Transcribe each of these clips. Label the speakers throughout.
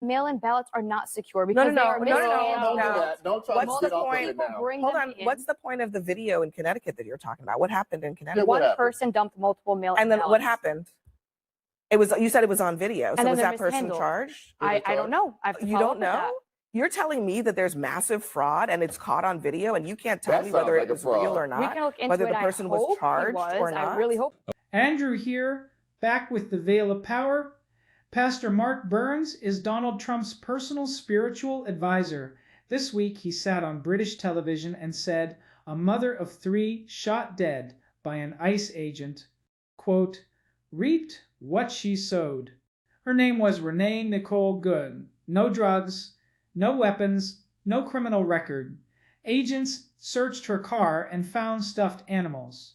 Speaker 1: Mail-in ballots are not secure
Speaker 2: No.
Speaker 1: because they are
Speaker 3: Don't do
Speaker 1: mishandled.
Speaker 3: that. Don't try to get off of it now.
Speaker 2: Hold on. What's the point of the video in Connecticut that you're talking about? What happened in Connecticut?
Speaker 1: One person dumped multiple mail-in
Speaker 2: And then
Speaker 1: ballots.
Speaker 2: what happened? It was, you said it was on video. So
Speaker 1: And then
Speaker 2: was
Speaker 1: they're
Speaker 2: that person
Speaker 1: mishandled.
Speaker 2: charged?
Speaker 1: I don't know. I have to
Speaker 2: You
Speaker 1: follow
Speaker 2: don't
Speaker 1: up with that.
Speaker 2: know? You're telling me that there's massive fraud and it's caught on video and you can't tell
Speaker 3: That
Speaker 2: me whether
Speaker 3: sounds
Speaker 2: it
Speaker 3: like a
Speaker 2: was
Speaker 3: fraud.
Speaker 2: real or
Speaker 1: We
Speaker 2: not?
Speaker 1: can look into
Speaker 2: Whether
Speaker 1: it.
Speaker 2: the person was charged or not?
Speaker 1: I really hope.
Speaker 4: Andrew here, back with the Veil of Power. Pastor Mark Burns is Donald Trump's personal spiritual advisor. This week he sat on British television and said a mother of 3 shot dead by an ICE agent, quote, reaped what she sowed. Her name was Renee Nicole Good. No drugs, no weapons, no criminal record. Agents searched her car and found stuffed animals.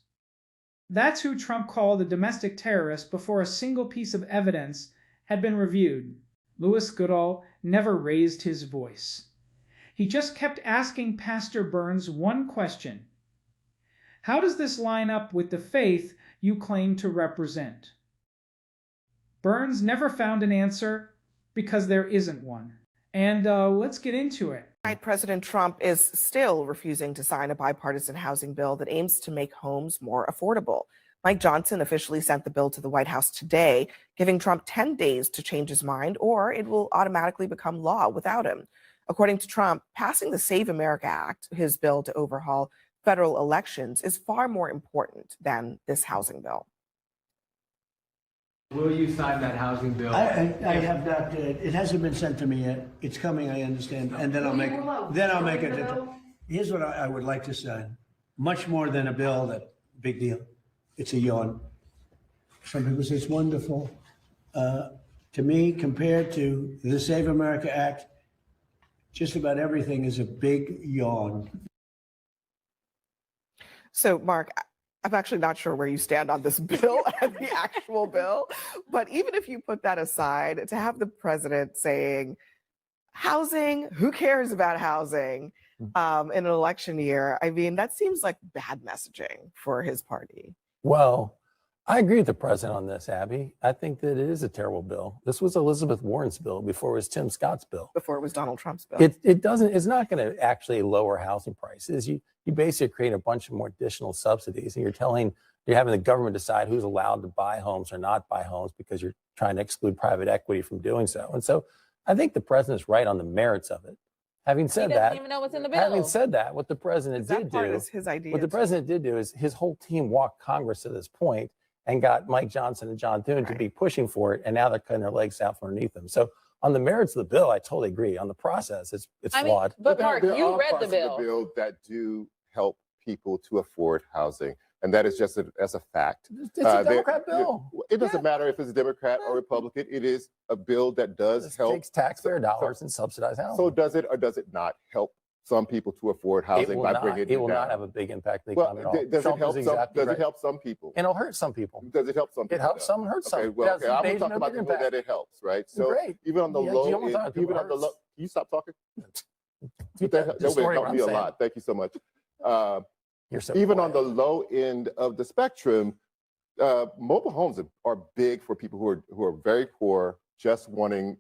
Speaker 4: That's who Trump called a domestic terrorist before a single piece of evidence had been reviewed. Louis Goodall never raised his voice. He just kept asking Pastor Burns one question. How does this line up with the faith you claim to represent? Burns never found an answer because there isn't one. And let's get into it.
Speaker 2: President Trump is still refusing to sign a bipartisan housing bill that aims to make homes more affordable. Mike Johnson officially sent the bill to the White House today, giving Trump 10 days to change his mind, or it will automatically become law without him. According to Trump, passing the Save America Act, his bill to overhaul federal elections, is far more important than this housing bill.
Speaker 5: Will you sign that housing bill?
Speaker 6: I have not. It hasn't been sent to me yet. It's coming, I understand, and then I'll make it. Here's what I would like to sign. Much more than a bill, that big deal. It's a yawn. Some people say it's wonderful. To me, compared to the Save America Act, just about everything is a big yawn.
Speaker 2: So, Mark, I'm actually not sure where you stand on this bill and the actual bill, but even if you put that aside, to have the president saying, housing, who cares about housing in an election year? I mean, that seems like bad messaging for his party.
Speaker 7: Well, I agree with the president on this, Abby. I think that it is a terrible bill. This was Elizabeth Warren's bill before it was Tim Scott's bill.
Speaker 2: Before it was Donald Trump's bill.
Speaker 7: It's not going to actually lower housing prices. You basically create a bunch of more additional subsidies, and you're having the government decide who's allowed to buy homes or not buy homes because you're trying to exclude private equity from doing so. And so I think the president's right on the merits of it. Having said that,
Speaker 8: doesn't even know what's in the bill.
Speaker 7: having said that, what the president did do is his whole team walked Congress to this point and got Mike Johnson and John Thune to be pushing for it, and now they're cutting their legs out from underneath them. So on the merits of the bill, I totally agree. On the process, it's flawed.
Speaker 8: But Mark, you read the bill.
Speaker 3: That do help people to afford housing. And that is just as a fact.
Speaker 7: It's a Democrat bill.
Speaker 3: It doesn't matter if it's a Democrat or Republican. It is a bill that does help.
Speaker 7: Takes taxpayer dollars and subsidize housing.
Speaker 3: So does it or does it not help some people to afford housing by bringing it down?
Speaker 7: It will not have a big impact on the economy at all.
Speaker 3: Does it help some people?
Speaker 7: And it'll hurt some people.
Speaker 3: Does it help some people?
Speaker 7: It helps some and hurts some.
Speaker 3: Okay, well, okay. I'm talking about the people that it helps, right? So even on the low end, even on the low, can you stop talking? That would help me a lot. Thank you so much. Even on the low end of the spectrum, mobile homes are big for people who are very poor, just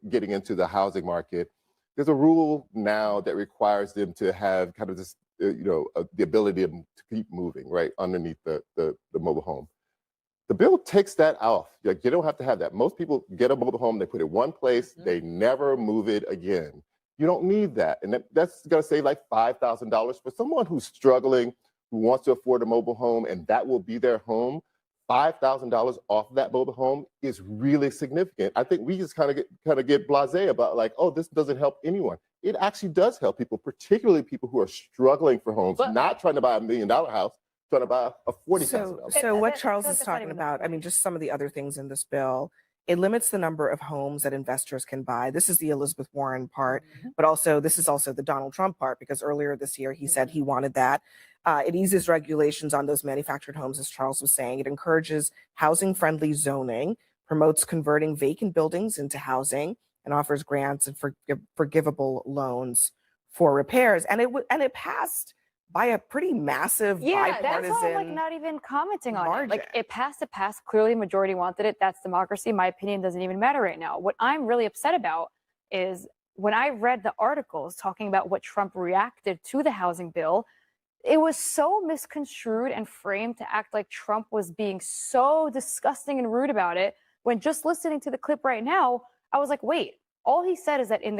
Speaker 3: getting into the housing market. There's a rule now that requires them to have kind of this, the ability to keep moving right underneath the mobile home. The bill takes that off. Like, you don't have to have that. Most people get a mobile home, they put it one place, they never move it again. You don't need that, and that's going to save like $5,000 for someone who's struggling, who wants to afford a mobile home, and that will be their home. $5,000 off of that mobile home is really significant. I think we just kind of get blasé about like, oh, this doesn't help anyone. It actually does help people, particularly people who are struggling for homes, not trying to buy $1 million house, trying to buy a $40,000.
Speaker 2: So what Charles is talking about, I mean, just some of the other things in this bill. It limits the number of homes that investors can buy. This is the Elizabeth Warren part, but also this is also the Donald Trump part, because earlier this year he said he wanted that. It eases regulations on those manufactured homes, as Charles was saying. It encourages housing-friendly zoning, promotes converting vacant buildings into housing, and offers grants and forgivable loans for repairs. And it passed by a pretty massive bipartisan
Speaker 1: that's why I'm not even commenting on
Speaker 2: margin.
Speaker 1: it. Like, it passed to pass. Clearly, the majority wanted it. That's democracy. My opinion doesn't even matter right now. What I'm really upset about is when I read the articles talking about what Trump reacted to the housing bill, it was so misconstrued and framed to act like Trump was being so disgusting and rude about it, when just listening to the clip right now, I was like, wait, all he said is that in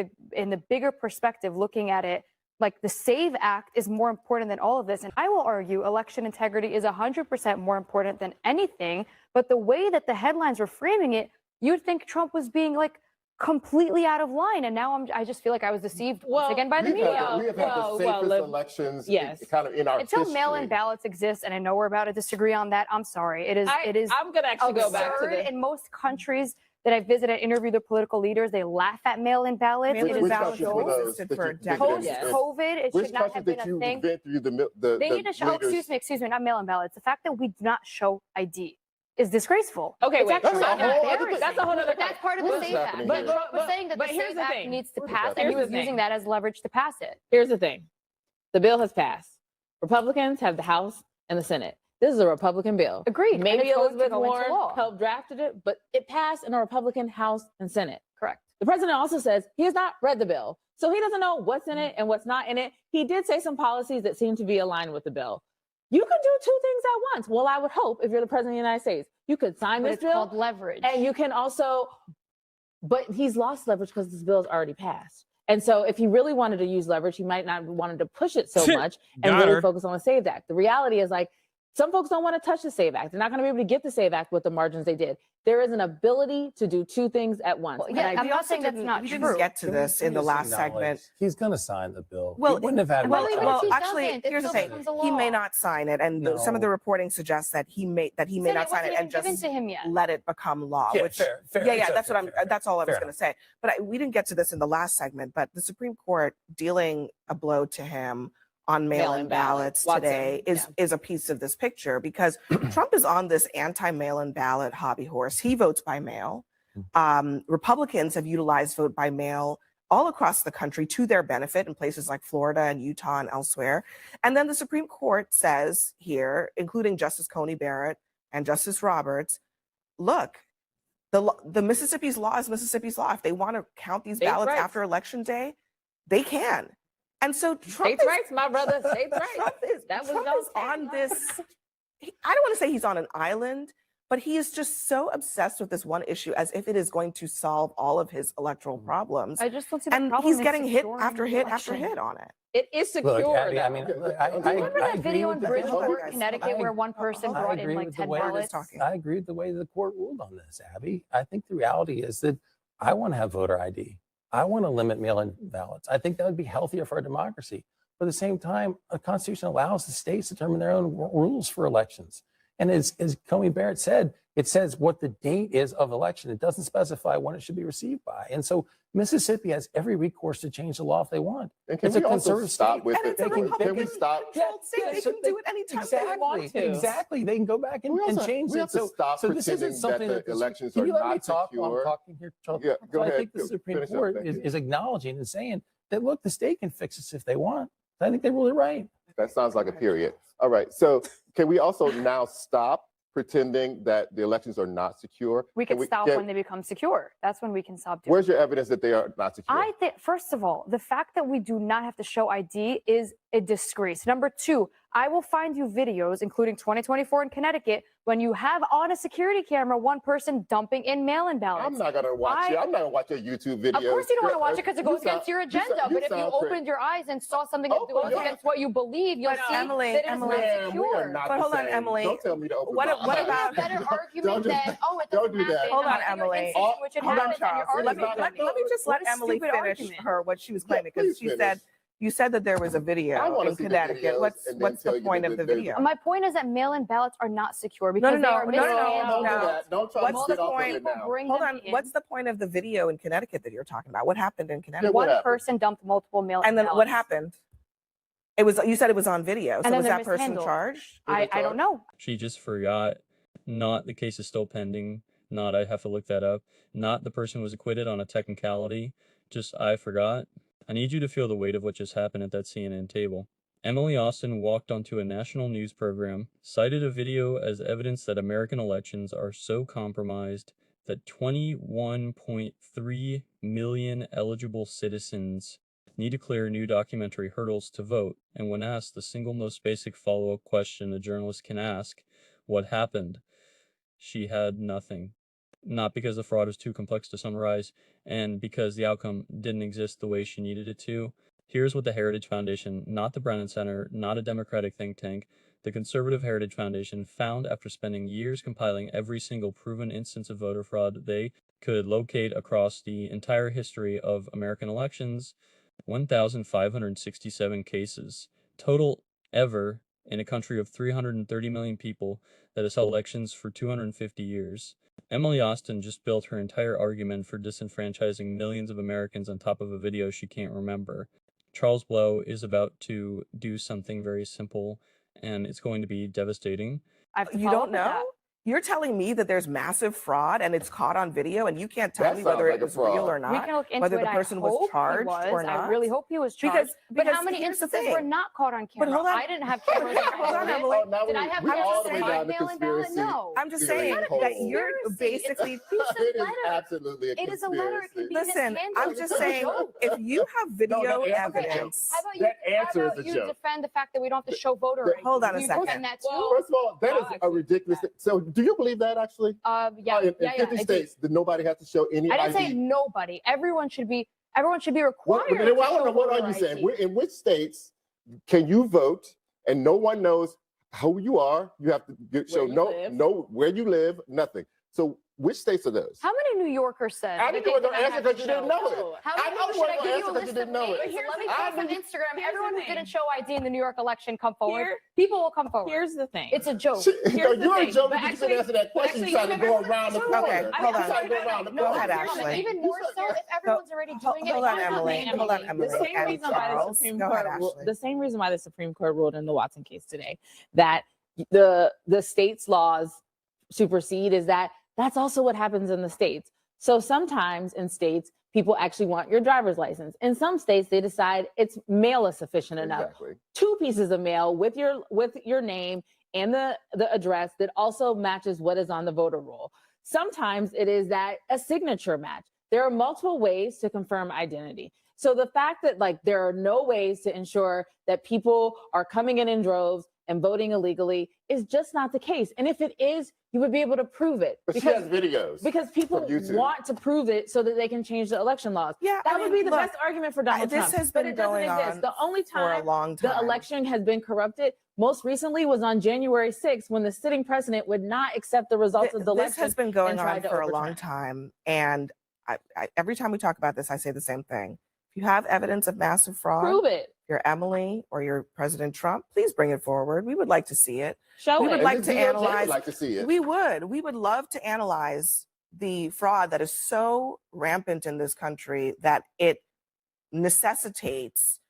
Speaker 1: the bigger perspective, looking at it, like the SAVE Act is more important than all of this. And I will argue election integrity is 100% more important than anything. But the way that the headlines were framing it, you'd think Trump was being like completely out of line. And now I just feel like I was deceived once again by the media.
Speaker 3: We have had the safest elections kind of in our
Speaker 1: Until
Speaker 3: history.
Speaker 1: mail-in ballots exist, and I know we're about to disagree on that. I'm sorry. It is
Speaker 8: I'm going to actually go back to
Speaker 1: in most countries that I visited, interview the political leaders, they laugh at mail-in ballots.
Speaker 2: Mail-in
Speaker 1: It
Speaker 2: ballots
Speaker 1: is
Speaker 2: have existed for decades.
Speaker 1: Post-COVID, it should not have been a thing. They need to show, excuse me, not mail-in ballots. The fact that we do not show ID is disgraceful.
Speaker 8: Okay,
Speaker 1: it's
Speaker 8: wait.
Speaker 1: actually
Speaker 8: That's
Speaker 1: a
Speaker 8: whole other.
Speaker 1: That's part of the SAVE Act.
Speaker 8: But
Speaker 1: we're saying that the
Speaker 8: here's
Speaker 1: SAVE
Speaker 8: the
Speaker 1: Act
Speaker 8: thing.
Speaker 1: needs to pass, and he was using that as leverage to pass it.
Speaker 8: Here's the thing. The bill has passed. Republicans have the House and the Senate. This is a Republican bill.
Speaker 1: Agreed.
Speaker 8: Maybe
Speaker 1: And it's going to
Speaker 8: Elizabeth
Speaker 1: go into
Speaker 8: Warren
Speaker 1: law.
Speaker 8: helped drafted it, but it passed in a Republican House and Senate.
Speaker 1: Correct.
Speaker 8: The president also says he has not read the bill, so he doesn't know what's in it and what's not in it. He did say some policies that seem to be aligned with the bill. You can do two things at once. Well, I would hope if you're the president of the United States, you could sign
Speaker 1: But
Speaker 8: this
Speaker 1: it's
Speaker 8: bill.
Speaker 1: called leverage.
Speaker 8: And you can also, but he's lost leverage because this bill is already passed. And so if he really wanted to use leverage, he might not have wanted to push it so much and really focus on the SAVE Act. The reality is, like, some folks don't want to touch the SAVE Act. They're not going to be able to get the SAVE Act with the margins they did. There is an ability to do two things at once.
Speaker 1: Well, yeah, I'm not saying that's not
Speaker 2: we
Speaker 1: true.
Speaker 2: didn't get to this in the last segment.
Speaker 7: He's going to sign the bill.
Speaker 2: Well,
Speaker 7: he wouldn't have had
Speaker 1: well,
Speaker 7: much
Speaker 1: even
Speaker 7: time.
Speaker 1: if he
Speaker 2: actually,
Speaker 1: doesn't, it
Speaker 2: here's the
Speaker 1: still
Speaker 2: thing:
Speaker 1: becomes a
Speaker 2: he
Speaker 1: law.
Speaker 2: may not sign it, and some of the reporting suggests that he may not sign it
Speaker 1: wasn't
Speaker 2: and
Speaker 1: even given
Speaker 2: just
Speaker 1: to him yet.
Speaker 2: let it become law.
Speaker 7: Yeah,
Speaker 2: which,
Speaker 7: fair,
Speaker 2: yeah, that's
Speaker 7: fair,
Speaker 2: what
Speaker 7: fair.
Speaker 2: that's all I was
Speaker 7: Fair
Speaker 2: going to say. But we didn't get to this in the last segment. But the Supreme Court dealing a blow to him on mail-in ballots today is a piece of this picture, because Trump is on this anti-mail-in ballot hobby horse. He votes by mail. Republicans have utilized vote by mail all across the country to their benefit in places like Florida and Utah and elsewhere. And then the Supreme Court says here, including Justice Coney Barrett and Justice Roberts, look, the Mississippi's law is Mississippi's law. If they want to count these ballots after Election Day, they can. And so Trump
Speaker 8: States' rights, my brother. States' rights.
Speaker 2: Trump is on this. I don't want to say he's on an island, but he is just so obsessed with this one issue as if it is going to solve all of his electoral problems.
Speaker 1: I just don't see the
Speaker 2: And
Speaker 1: problem
Speaker 2: he's
Speaker 1: in
Speaker 2: getting hit
Speaker 1: securing
Speaker 2: after
Speaker 1: the
Speaker 2: hit after
Speaker 1: election.
Speaker 2: hit on it.
Speaker 8: It is secure.
Speaker 7: Look, Abby,
Speaker 8: though.
Speaker 7: I mean,
Speaker 1: Remember that video in Bridgeport,
Speaker 7: I-
Speaker 1: Connecticut, where one person
Speaker 7: I
Speaker 1: brought in
Speaker 7: agree
Speaker 1: like
Speaker 7: with the
Speaker 1: 10
Speaker 7: way
Speaker 1: ballots?
Speaker 7: I agree with the way the court ruled on this, Abby. I think the reality is that I want to have voter ID. I want to limit mail-in ballots. I think that would be healthier for our democracy. But at the same time, a constitution allows the states to determine their own rules for elections. And as Coney Barrett said, it says what the date is of election. It doesn't specify when it should be received by. And so Mississippi has every recourse to change the law if they want.
Speaker 3: And can
Speaker 7: It's a
Speaker 3: we also
Speaker 7: conservative
Speaker 3: stop
Speaker 7: state.
Speaker 3: with
Speaker 2: And
Speaker 3: it?
Speaker 2: it's a
Speaker 3: Can we
Speaker 2: Republican
Speaker 3: stop?
Speaker 2: controlled state. They can do it anytime they want to.
Speaker 7: Exactly. They can go back and change
Speaker 3: we
Speaker 7: it.
Speaker 3: have to stop
Speaker 7: so this
Speaker 3: pretending
Speaker 7: isn't something
Speaker 3: that the elections
Speaker 7: can
Speaker 3: are
Speaker 7: you let me
Speaker 3: not
Speaker 7: talk while I'm
Speaker 3: secure?
Speaker 7: talking here, Charles?
Speaker 3: Yeah, go
Speaker 7: So
Speaker 3: ahead.
Speaker 7: I think the Supreme
Speaker 3: Finish up.
Speaker 7: Court
Speaker 3: Thank you.
Speaker 7: is acknowledging and saying that, look, the state can fix this if they want. I think they rule it right.
Speaker 3: That sounds like a period. All right. So can we also now stop pretending that the elections are not secure?
Speaker 1: We
Speaker 3: Can
Speaker 1: can stop when they become secure. That's when we can stop doing
Speaker 3: Where's your evidence that they are not secure?
Speaker 1: I think, first of all, the fact that we do not have to show ID is a disgrace. Number two, I will find you videos, including 2024 in Connecticut, when you have on a security camera one person dumping in mail-in ballots.
Speaker 3: I'm not gonna watch it. I'm not gonna watch your YouTube video.
Speaker 1: Of course you don't want to watch it because it goes against your agenda. But if you opened your eyes and saw something that goes against what you believe, you'll see
Speaker 2: Emily,
Speaker 1: that it's not secure.
Speaker 2: But hold on, Emily.
Speaker 3: Don't tell me to open
Speaker 2: What
Speaker 3: my
Speaker 2: what
Speaker 3: eyes.
Speaker 2: about
Speaker 1: a better argument
Speaker 3: Don't do
Speaker 1: than,
Speaker 3: that.
Speaker 1: oh, it
Speaker 3: Don't
Speaker 1: doesn't
Speaker 3: do that.
Speaker 1: happen.
Speaker 2: Hold on,
Speaker 1: You're in
Speaker 2: Emily.
Speaker 1: instances in which it
Speaker 2: Hold on,
Speaker 1: happens and you're
Speaker 2: Charles. Let me
Speaker 1: arguing.
Speaker 2: just let
Speaker 1: What a
Speaker 2: Emily
Speaker 1: stupid
Speaker 2: finish
Speaker 1: argument.
Speaker 2: what she was claiming, because
Speaker 3: please
Speaker 2: you said that there was a
Speaker 3: I
Speaker 2: video
Speaker 3: wanna
Speaker 2: in
Speaker 3: see the
Speaker 2: Connecticut.
Speaker 3: videos
Speaker 2: What's
Speaker 3: and then
Speaker 2: the
Speaker 3: tell you
Speaker 2: point
Speaker 3: that
Speaker 2: of the
Speaker 3: there's-
Speaker 2: video?
Speaker 1: My point is that mail-in ballots are not secure
Speaker 2: No,
Speaker 1: because
Speaker 2: no,
Speaker 1: they are
Speaker 2: no, no, no,
Speaker 1: mishandled.
Speaker 3: Don't do
Speaker 2: no.
Speaker 3: that. Don't try
Speaker 2: What's
Speaker 3: to
Speaker 2: the
Speaker 3: get off of
Speaker 2: point?
Speaker 3: it now.
Speaker 1: Bring
Speaker 2: Hold
Speaker 1: them
Speaker 2: on.
Speaker 1: in.
Speaker 2: What's the point of the video in Connecticut that you're talking about? What happened in Connecticut?
Speaker 3: what
Speaker 1: One
Speaker 3: happened?
Speaker 1: person dumped multiple mail-in
Speaker 2: And then
Speaker 1: ballots.
Speaker 2: what happened? You said it was on video. So
Speaker 1: And then
Speaker 2: was
Speaker 1: they're
Speaker 2: that person
Speaker 1: mishandled.
Speaker 2: charged?
Speaker 1: I don't know.
Speaker 5: She just forgot. Not the case is still pending. Not I have to look that up. Not the person was acquitted on a technicality. Just I forgot. I need you to feel the weight of what just happened at that CNN table. Emily Austin walked onto a national news program, cited a video as evidence that American elections are so compromised that 21.3 million eligible citizens need to clear new documentary hurdles to vote, and when asked the single most basic follow-up question a journalist can ask, what happened? She had nothing. Not because the fraud was too complex to summarize, and because the outcome didn't exist the way she needed it to. Here's what the Heritage Foundation, not the Brennan Center, not a Democratic think tank, the Conservative Heritage Foundation found after spending years compiling every single proven instance of voter fraud they could locate across the entire history of American elections. 1,567 cases total ever in a country of 330 million people that has held elections for 250 years. Emily Austin just built her entire argument for disenfranchising millions of Americans on top of a video she can't remember. Charles Blow is about to do something very simple, and it's going to be devastating.
Speaker 2: You don't know? You're telling me that there's massive fraud and it's caught on video, and you can't tell me whether it was real or
Speaker 1: We
Speaker 2: not,
Speaker 1: can look into
Speaker 2: whether
Speaker 1: it.
Speaker 2: the person was charged or not.
Speaker 1: I really hope he was charged. But how many
Speaker 2: here's the
Speaker 1: instances
Speaker 2: thing.
Speaker 1: were not caught on camera?
Speaker 2: But hold on.
Speaker 1: I didn't have cameras.
Speaker 2: Hold on, Emily.
Speaker 1: Did I have
Speaker 3: we're
Speaker 1: cameras
Speaker 3: all the way
Speaker 1: on
Speaker 3: down to
Speaker 1: mail-in ballot?
Speaker 3: conspiracy.
Speaker 1: No.
Speaker 2: I'm just saying
Speaker 3: It's
Speaker 2: that you're basically.
Speaker 3: It is absolutely a
Speaker 1: It is a letter. It can be
Speaker 2: Listen,
Speaker 1: mishandled.
Speaker 2: I'm
Speaker 1: It's
Speaker 2: just
Speaker 1: a
Speaker 2: saying,
Speaker 1: joke.
Speaker 2: if you have video
Speaker 3: that answers the
Speaker 2: evidence.
Speaker 1: How about
Speaker 3: That
Speaker 1: you,
Speaker 3: answer
Speaker 1: how
Speaker 3: is
Speaker 1: about
Speaker 3: the
Speaker 1: you
Speaker 3: joke.
Speaker 1: defend the fact that we don't have to show voter ID?
Speaker 2: Hold on a
Speaker 1: You
Speaker 2: second.
Speaker 1: defend that too?
Speaker 3: First of all, that is a ridiculous thing. So do you believe that actually?
Speaker 1: Yeah,
Speaker 3: In
Speaker 1: yeah,
Speaker 3: 50
Speaker 1: I do.
Speaker 3: states, that nobody has to show any
Speaker 1: I didn't
Speaker 3: ID?
Speaker 1: say nobody. Everyone should be required.
Speaker 3: What,
Speaker 1: to
Speaker 3: I want to
Speaker 1: show
Speaker 3: know, what are
Speaker 1: voter
Speaker 3: you saying?
Speaker 1: ID.
Speaker 3: In which states can you vote and no one knows who you are? You have to show where you live, nothing. So which states are those?
Speaker 1: How many New Yorkers said?
Speaker 3: I
Speaker 1: that
Speaker 3: didn't
Speaker 1: they
Speaker 3: know
Speaker 1: did
Speaker 3: the
Speaker 1: not
Speaker 3: answer
Speaker 1: have to
Speaker 3: because you didn't
Speaker 1: show?
Speaker 3: know it.
Speaker 1: How
Speaker 3: I
Speaker 1: many
Speaker 3: know
Speaker 1: people
Speaker 3: you
Speaker 1: should I
Speaker 3: weren't
Speaker 1: give you a
Speaker 3: answer because
Speaker 1: list
Speaker 3: you
Speaker 1: of
Speaker 3: didn't know
Speaker 1: names?
Speaker 3: it.
Speaker 1: Here's the
Speaker 3: I
Speaker 1: post on
Speaker 3: knew-
Speaker 1: Instagram.
Speaker 8: here's
Speaker 1: Everyone
Speaker 8: the
Speaker 1: who
Speaker 8: thing.
Speaker 1: didn't show ID in the New York election come forward.
Speaker 8: Here-
Speaker 1: People will come forward.
Speaker 8: Here's the thing.
Speaker 1: It's a joke.
Speaker 8: Here's the
Speaker 3: You're
Speaker 8: thing,
Speaker 3: a joke
Speaker 8: but
Speaker 3: because you
Speaker 8: actually-
Speaker 3: didn't answer that question.
Speaker 8: actually,
Speaker 3: You tried to go
Speaker 8: remember-
Speaker 3: around the
Speaker 2: Okay,
Speaker 3: corner.
Speaker 2: hold on.
Speaker 3: You tried to go around the
Speaker 2: Go ahead,
Speaker 3: corner.
Speaker 2: Ashley.
Speaker 1: Even more so if everyone's already doing it.
Speaker 2: Hold on,
Speaker 1: why not
Speaker 2: Emily.
Speaker 1: me?
Speaker 2: Hold on, Emily.
Speaker 8: The same
Speaker 2: and
Speaker 8: reason why the
Speaker 2: Charles.
Speaker 8: Supreme
Speaker 2: Go ahead,
Speaker 8: Court
Speaker 2: Ashley.
Speaker 8: the same reason why the Supreme Court ruled in the Watson case today that the state's laws supersede is that's also what happens in the states. So sometimes in states, people actually want your driver's license. In some states, they decide it's mail is sufficient enough.
Speaker 3: Exactly.
Speaker 8: 2 pieces of mail with your name and the address that also matches what is on the voter roll. Sometimes it is that a signature match. There are multiple ways to confirm identity. So the fact that there are no ways to ensure that people are coming in droves and voting illegally is just not the case. And if it is, you would be able to prove it.
Speaker 3: But she has videos.
Speaker 8: Because people
Speaker 3: from YouTube.
Speaker 8: want to prove it so that they can change the election laws.
Speaker 2: Yeah,
Speaker 8: that
Speaker 2: I
Speaker 8: would
Speaker 2: mean,
Speaker 8: be the
Speaker 2: look,
Speaker 8: best argument for Donald
Speaker 2: this
Speaker 8: Trump.
Speaker 2: has
Speaker 8: But
Speaker 2: been
Speaker 8: it doesn't
Speaker 2: going
Speaker 8: exist.
Speaker 2: on
Speaker 8: The only
Speaker 2: for a
Speaker 8: time
Speaker 2: long time.
Speaker 8: the election has been corrupted most recently was on January 6th when the sitting president would not accept the results of the election.
Speaker 2: This has been going
Speaker 8: and
Speaker 2: on
Speaker 8: tried to
Speaker 2: for a
Speaker 8: overturn
Speaker 2: long
Speaker 8: it.
Speaker 2: time. And every time we talk about this, I say the same thing. If you have evidence of massive fraud,
Speaker 8: Prove it.
Speaker 2: you're Emily or you're President Trump, please bring it forward. We would like to see it.
Speaker 8: Show
Speaker 2: We
Speaker 8: it.
Speaker 2: would
Speaker 3: And
Speaker 2: like
Speaker 3: the
Speaker 2: to
Speaker 3: DOJ
Speaker 2: analyze-
Speaker 3: would like to see it.
Speaker 2: We would love to analyze the fraud that is so rampant in this country that it necessitates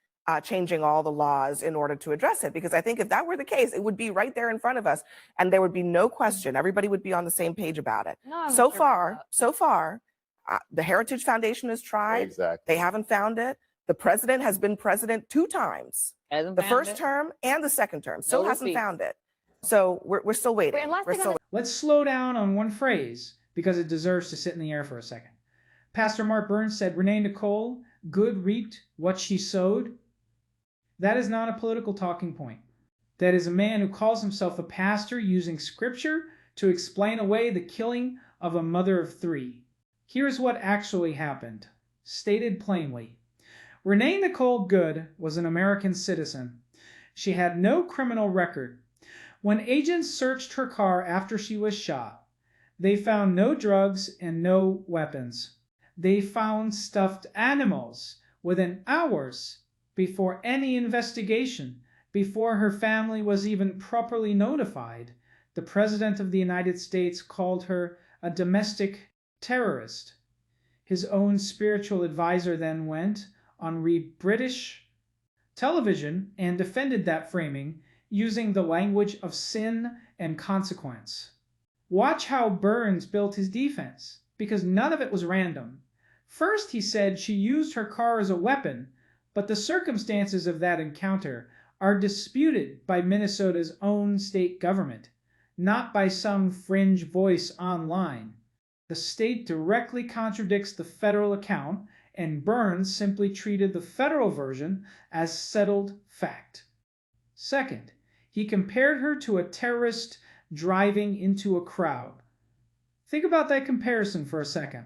Speaker 2: changing all the laws in order to address it. Because I think if that were the case, it would be right there in front of us and there would be no question. Everybody would be on the same page about it.
Speaker 1: No, I'm not
Speaker 2: So
Speaker 1: sure about
Speaker 2: far, the Heritage Foundation has tried.
Speaker 3: Exactly.
Speaker 2: They haven't found it. The president has been president 2 times,
Speaker 8: Hasn't
Speaker 2: the
Speaker 8: found
Speaker 2: first
Speaker 8: it.
Speaker 2: term and the second term. Still
Speaker 8: No
Speaker 2: hasn't
Speaker 8: receipts.
Speaker 2: found it. So we're still waiting.
Speaker 1: Wait, and last
Speaker 2: We're
Speaker 1: thing
Speaker 2: still
Speaker 1: on
Speaker 4: Let's slow down on one phrase because it deserves to sit in the air for a second. Pastor Mark Burns said, Renee Nicole, good reaped what she sowed. That is not a political talking point. That is a man who calls himself a pastor using scripture to explain away the killing of a mother of 3. Here's what actually happened, stated plainly. Renee Nicole Good was an American citizen. She had no criminal record. When agents searched her car after she was shot, they found no drugs and no weapons. They found stuffed animals within hours before any investigation, before her family was even properly notified. The President of the United States called her a domestic terrorist. His own spiritual advisor then went on British television and defended that framing using the language of sin and consequence. Watch how Burns built his defense, because none of it was random. First, he said she used her car as a weapon, but the circumstances of that encounter are disputed by Minnesota's own state government, not by some fringe voice online. The The state directly contradicts the federal account, and Burns simply treated the federal version as settled fact. Second, he compared her to a terrorist driving into a crowd. Think about that comparison for a second.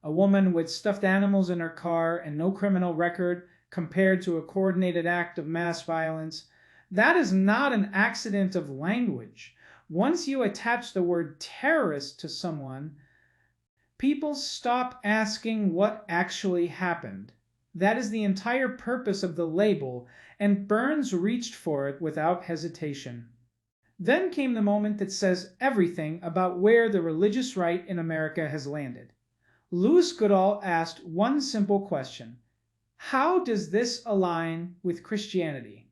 Speaker 4: A woman with stuffed animals in her car and no criminal record compared to a coordinated act of mass violence. That is not an accident of language. Once you attach the word terrorist to someone, people stop asking what actually happened. That is the entire purpose of the label, and Burns reached for it without hesitation. Then came the moment that says everything about where the religious right in America has landed. Louis Goodall asked one simple question: how does this align with Christianity?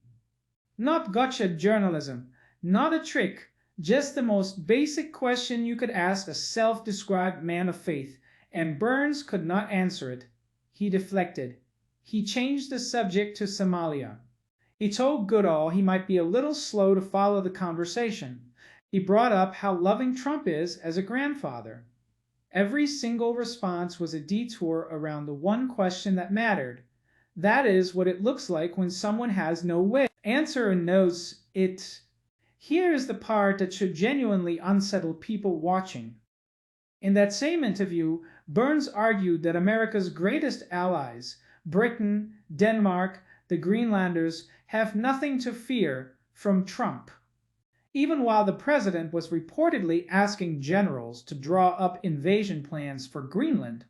Speaker 4: Not gotcha journalism, not a trick, just the most basic question you could ask a self-described man of faith, and Burns could not answer it. He deflected. He changed the subject to Somalia. He told Goodall he might be a little slow to follow the conversation. He brought up how loving Trump is as a grandfather. Every single response was a detour around the one question that mattered. That is what it looks like when someone has no wit. Answer and knows it. Here is the part that should genuinely unsettle people watching. In that same interview, Burns argued that America's greatest allies, Britain, Denmark, the Greenlanders, have nothing to fear from Trump. Even while the president was reportedly asking generals to draw up invasion plans for Greenland,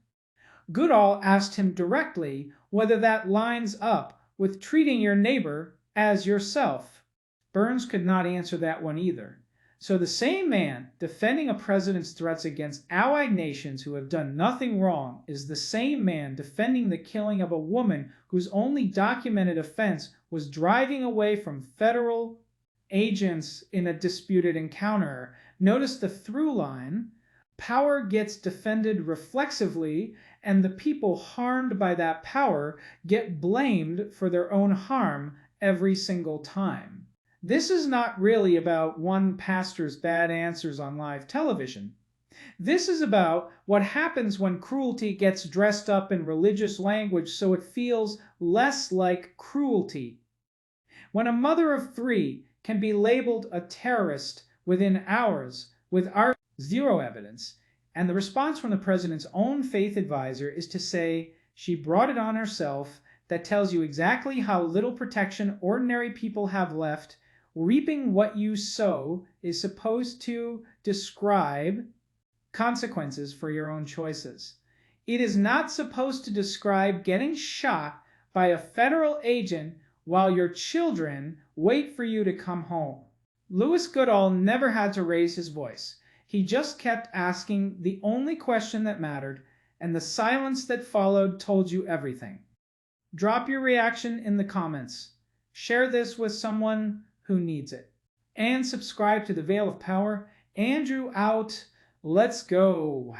Speaker 4: Goodall asked him directly whether that lines up with treating your neighbor as yourself. Burns could not answer that one either. So the same man defending a president's threats against allied nations who have done nothing wrong is the same man defending the killing of a woman whose only documented offense was driving away from federal agents in a disputed encounter. Notice the through line. Power gets defended reflexively, and the people harmed by that power get blamed for their own harm every single time. This is not really about one pastor's bad answers on live television. This is about what happens when cruelty gets dressed up in religious language so it feels less like cruelty. When a mother of 3 can be labeled a terrorist within hours with zero evidence, and the response from the president's own faith advisor is to say she brought it on herself, that tells you exactly how little protection ordinary people have left. Reaping what you sow is supposed to describe consequences for your own choices. It is not supposed to describe getting shot by a federal agent while your children wait for you to come home. Louis Goodall never had to raise his voice. He just kept asking the only question that mattered, and the silence that followed told you everything. Drop your reaction in the comments. Share this with someone who needs it. And subscribe to the Veil of Power. Andrew out. Let's go.